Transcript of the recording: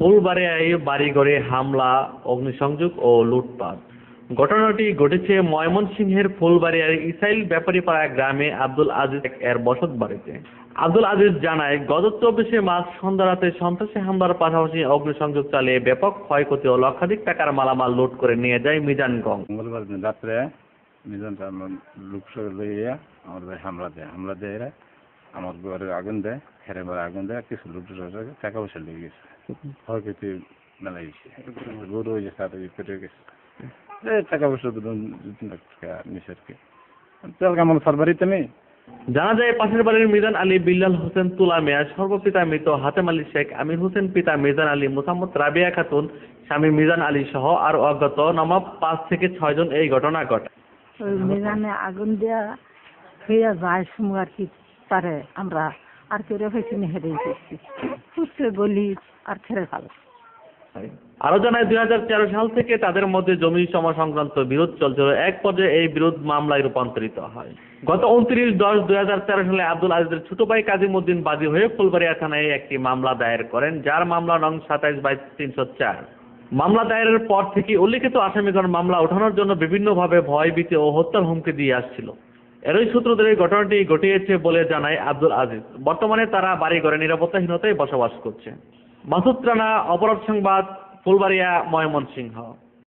ফুলবাড়িয়ায় বাড়িঘরে হামলা, অগ্নিসংযোগ ও লুটপাট। ঘটনাটি ঘটেছে ময়মনসিংহের ফুলবাড়িয়ার ইসাইল ব্যাপারীপাড়া গ্রামে আব্দুল আজিজ এর বসত বাড়িতে। আব্দুল আজিজ জানায়, গত 24শে মার্চ সন্ধ্যারাতে সন্ত্রাসী হামলার পাশাপাশি অগ্নিসংযোগ চালিয়ে ব্যাপক ক্ষয়ক্ষতি ও লক্ষাধিক টাকার মালামাল লুট করে নিয়ে যায় মিজানগঞ্জ। মঙ্গলবার দিন রাত্রে মিজানটা লুট লইয়া আমার হামলা দেয় এরা আমার ঘরে আগুন দেয়, খেরে ঘরে আগুন দেয়, কিছু লুট টাকা পয়সা লেগে গেছে, ক্ষয়ক্ষতি মেলা গেছে, গরু হয়ে গেছে, কেটে গেছে, টাকা পয়সা 2-3 লাখ টাকা নিচে আর কি। তেল কেমন সরবারিতে নেই। জানা যায়, পাশের বাড়ির মিজান আলী, বিল্লাল হোসেন তুলা মিয়া সর্বপিতা মৃত হাতেম আলী শেখ, আমির হোসেন পিতা মিজান আলী, মোসাম্মদ রাবিয়া খাতুন স্বামী মিজান আলী সহ আর অজ্ঞাত নবাব 5 থেকে 6 জন এই ঘটনা ঘটে। ওই মিজানে আগুন দেওয়া হইয়া যায় সময় আর কি, তারে আমরা আর কেউ রেখেছি হেরে গেছি, ফুটতে গলি আর ছেড়ে ফেলা। আরো জানায়, 2013 সাল থেকে তাদের মধ্যে জমি জমা সংক্রান্ত বিরোধ চলছিল। এক পর্যায়ে এই বিরোধ মামলায় রূপান্তরিত হয়। গত 29/10/2013 সালে আব্দুল আজিজের ছোট ভাই কাজিমউদ্দিন বাদী হয়ে ফুলবাড়িয়া থানায় একটি মামলা দায়ের করেন, যার মামলা নং 27/304। মামলা দায়েরের পর থেকে উল্লিখিত আসামিগণ মামলা ওঠানোর জন্য বিভিন্নভাবে ভয়ভীতি ও হত্যার হুমকি দিয়ে আসছিল। এরই সূত্র ধরে ঘটনাটি ঘটিয়েছে বলে জানায় আব্দুল আজিজ। বর্তমানে তারা বাড়িঘরে নিরাপত্তাহীনতায় বসবাস করছে। মাসুদ রানা, অপরাধ সংবাদ, ফুলবাড়িয়া, ময়মনসিংহ।